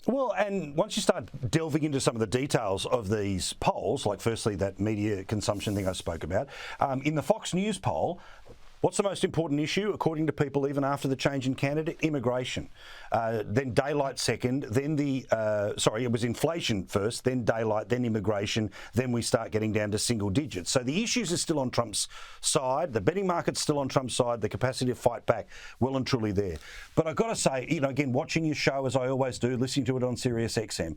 Well, and once you start delving into some of the details of these polls, like firstly that media consumption thing I spoke about, in the Fox News poll, what's the most important issue, according to people, even after the change in candidate? Immigration. Then daylight second, then it was inflation first, then daylight, then immigration, then we start getting down to single digits. So the issues are still on Trump's side, the betting market's still on Trump's side, the capacity to fight back well and truly there. But I've got to say, again, watching your show as I always do, listening to it on Sirius XM,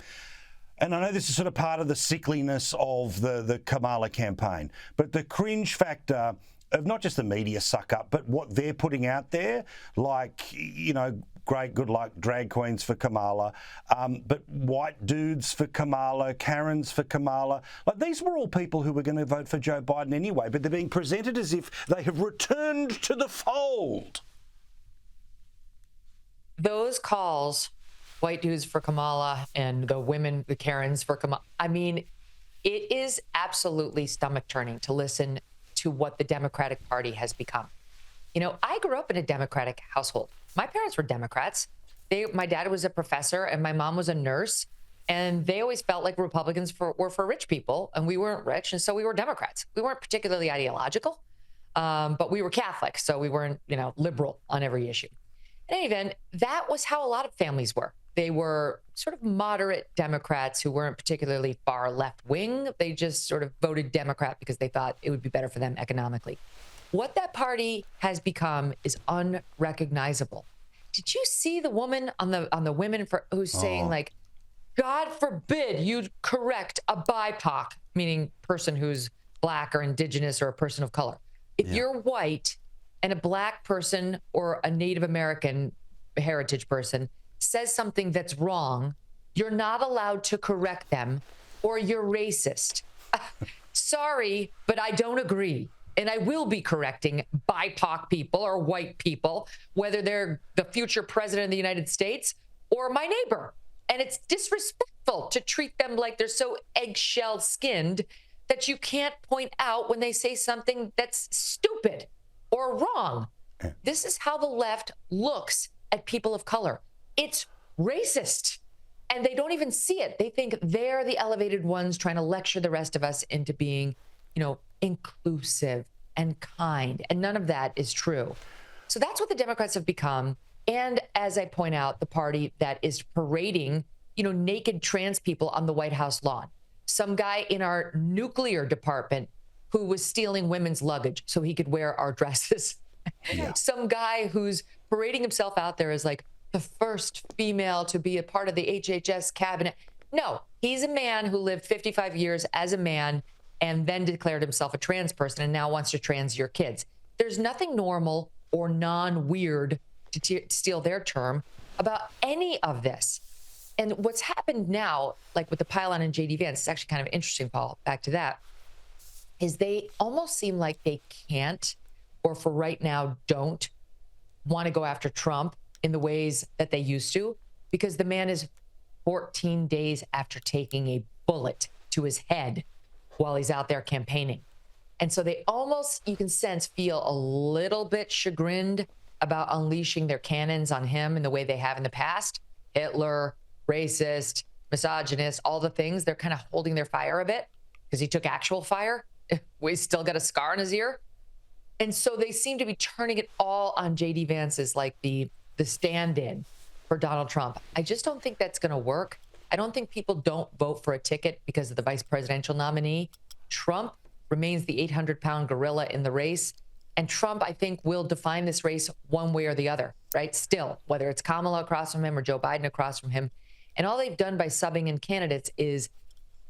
and I know this is sort of part of the sickliness of the Kamala campaign, but the cringe factor of not just the media suck up, but what they're putting out there, like, great good luck, drag queens for Kamala, but white dudes for Kamala, Karens for Kamala. Like, these were all people who were going to vote for Joe Biden anyway, but they're being presented as if they have returned to the fold. Those calls, white dudes for Kamala and the women, the Karens for Kamala, I mean, it is absolutely stomach turning to listen to what the Democratic Party has become. I grew up in a Democratic household. My parents were Democrats. My dad was a professor and my mom was a nurse. And they always felt like Republicans were for rich people, and we weren't rich. And so we were Democrats. We weren't particularly ideological, but we were Catholic. So we weren't, liberal on every issue. In any event, that was how a lot of families were. They were sort of moderate Democrats who weren't particularly far left wing. They just sort of voted Democrat because they thought it would be better for them economically. What that party has become is unrecognizable. Did you see the woman on the women who's saying, like, God forbid you correct a BIPOC, meaning person who's black or indigenous or a person of color. If you're white and a black person or a Native American heritage person says something that's wrong, you're not allowed to correct them or you're racist. Sorry, but I don't agree. And I will be correcting BIPOC people or white people, whether they're the future president of the United States or my neighbor. And it's disrespectful to treat them like they're so eggshell skinned that you can't point out when they say something that's stupid or wrong. This is how the left looks at people of color. It's racist. And they don't even see it. They think they're the elevated ones trying to lecture the rest of us into being, inclusive and kind. And none of that is true. So that's what the Democrats have become. And as I point out, the party that is parading, naked trans people on the White House lawn. Some guy in our nuclear department who was stealing women's luggage so he could wear our dresses. Yeah. Some guy who's parading himself out there as like the first female to be a part of the HHS cabinet. No, he's a man who lived 55 years as a man and then declared himself a trans person and now wants to trans your kids. There's nothing normal or non-weird, to steal their term, about any of this. And what's happened now, like with the pylon and J.D. Vance, it's actually kind of interesting, Paul, back to that, is they almost seem like they can't, or for right now don't, want to go after Trump in the ways that they used to, because the man is 14 days after taking a bullet to his head while he's out there campaigning. And so they almost, you can sense, feel a little bit chagrined about unleashing their cannons on him in the way they have in the past. Hitler, racist, misogynist, all the things. They're kind of holding their fire a bit because he took actual fire. He's still got a scar on his ear. And so they seem to be turning it all on J.D. Vance as like the stand-in for Donald Trump. I just don't think that's going to work. I don't think people don't vote for a ticket because of the vice presidential nominee. Trump remains the 800-pound gorilla in the race. And Trump, I think, will define this race one way or the other, right? Still, whether it's Kamala across from him or Joe Biden across from him. And all they've done by subbing in candidates is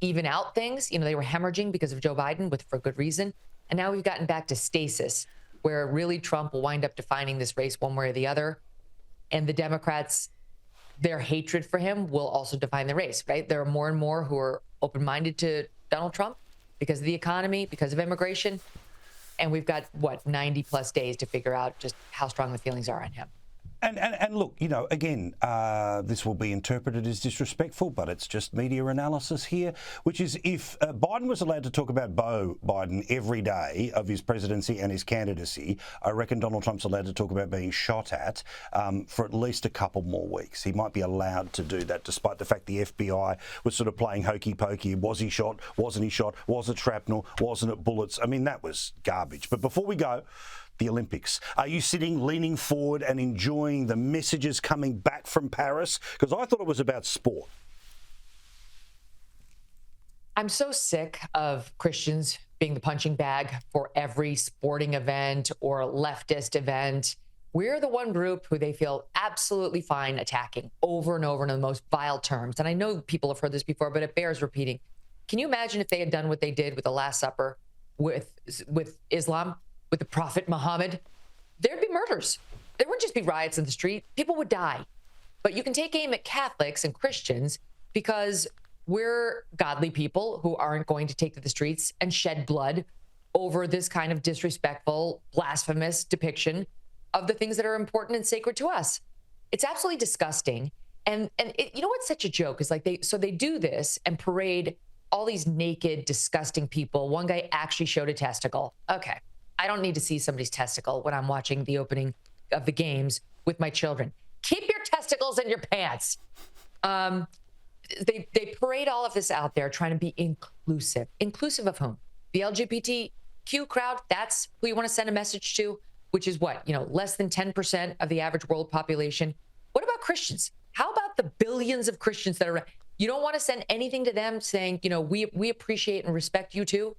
even out things. They were hemorrhaging because of Joe Biden for good reason. And now we've gotten back to stasis, where really Trump will wind up defining this race one way or the other. And the Democrats, their hatred for him will also define the race, right? There are more and more who are open-minded to Donald Trump because of the economy, because of immigration. And we've got, 90 plus days to figure out just how strong the feelings are on him. And look, you know, again, this will be interpreted as disrespectful, but it's just media analysis here, which is if Biden was allowed to talk about Beau Biden every day of his presidency and his candidacy, I reckon Donald Trump's allowed to talk about being shot at for at least a couple more weeks. He might be allowed to do that, despite the fact the FBI was sort of playing hokey pokey. Was he shot? Wasn't he shot? Was it shrapnel? Wasn't it bullets? I mean, that was garbage. But before we go, the Olympics. Are you sitting, leaning forward and enjoying the messages coming back from Paris? Because I thought it was about sport. I'm so sick of Christians being the punching bag for every sporting event or leftist event. We're the one group who they feel absolutely fine attacking over and over in the most vile terms. And I know people have heard this before, but it bears repeating. Can you imagine if they had done what they did with the Last Supper, with Islam, with the Prophet Muhammad? There'd be murders. There wouldn't just be riots in the street. People would die. But you can take aim at Catholics and Christians because we're godly people who aren't going to take to the streets and shed blood over this kind of disrespectful, blasphemous depiction of the things that are important and sacred to us. It's absolutely disgusting. And you know what's such a joke is like they do this and parade all these naked, disgusting people. One guy actually showed a testicle. Okay. I don't need to see somebody's testicle when I'm watching the opening of the games with my children. Keep your testicles in your pants. They parade all of this out there trying to be inclusive. Inclusive of whom? The LGBTQ crowd, that's who you want to send a message to, which is what, less than 10% of the average world population. What about Christians? How about the billions of Christians that are, you don't want to send anything to them saying, we appreciate and respect you too?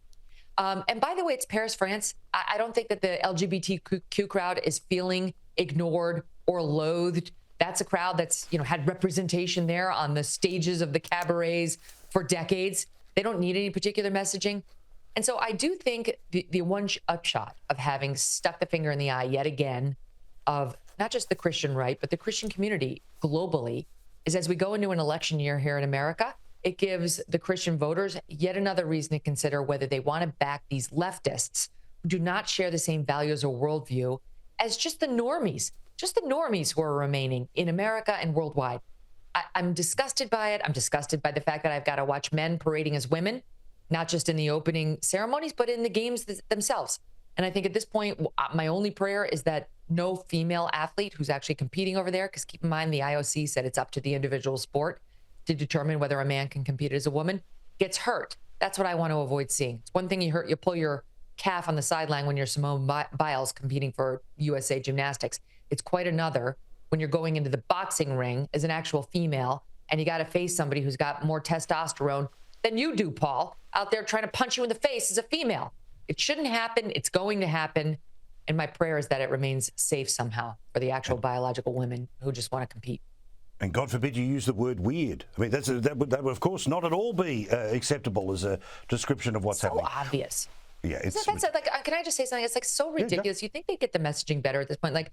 And by the way, it's Paris, France. I don't think that the LGBTQ crowd is feeling ignored or loathed. That's a crowd that's, had representation there on the stages of the cabarets for decades. They don't need any particular messaging. And so I do think the one upshot of having stuck the finger in the eye yet again of not just the Christian right, but the Christian community globally is as we go into an election year here in America, it gives the Christian voters yet another reason to consider whether they want to back these leftists who do not share the same values or worldview as just the normies who are remaining in America and worldwide. I'm disgusted by it. I'm disgusted by the fact that I've got to watch men parading as women, not just in the opening ceremonies, but in the games themselves. And I think at this point, my only prayer is that no female athlete who's actually competing over there, because keep in mind, the IOC said it's up to the individual sport to determine whether a man can compete as a woman, gets hurt. That's what I want to avoid seeing. It's one thing you pull your calf on the sideline when you're Simone Biles competing for USA Gymnastics. It's quite another when you're going into the boxing ring as an actual female and you got to face somebody who's got more testosterone than you do, Paul, out there trying to punch you in the face as a female. It shouldn't happen. It's going to happen. And my prayer is that it remains safe somehow for the actual biological women who just want to compete. And God forbid you use the word weird. I mean, that would of course not at all be acceptable as a description of what's happening. So obvious. Yeah, it's like, can I just say something? It's like so ridiculous. You think they get the messaging better at this point? Like,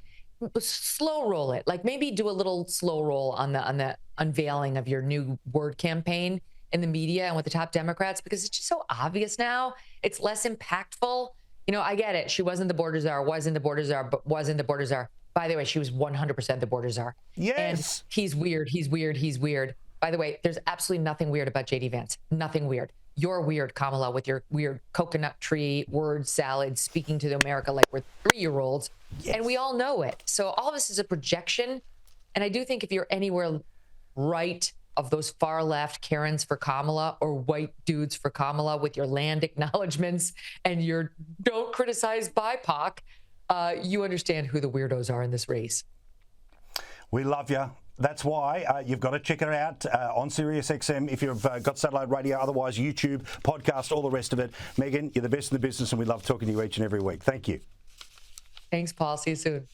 slow roll it. Like maybe do a little slow roll on the unveiling of your new word campaign in the media and with the top Democrats, because it's just so obvious now. It's less impactful. I get it. She wasn't the border czar, wasn't the border czar, but wasn't the border czar. By the way, she was 100% the border czar. Yes. And he's weird. He's weird. He's weird. By the way, there's absolutely nothing weird about JD Vance. Nothing weird. You're weird, Kamala, with your weird coconut tree word salad, speaking to America like we're 3-year-olds. Yes. And we all know it. So all of this is a projection. And I do think if you're anywhere right of those far left Karens for Kamala or white dudes for Kamala with your land acknowledgements and your don't criticize BIPOC, you understand who the weirdos are in this race. We love you. That's why you've got to check it out on SiriusXM if you've got satellite radio, otherwise YouTube, podcast, all the rest of it. Megyn, you're the best in the business and we love talking to you each and every week. Thank you. Thanks, Paul. See you soon.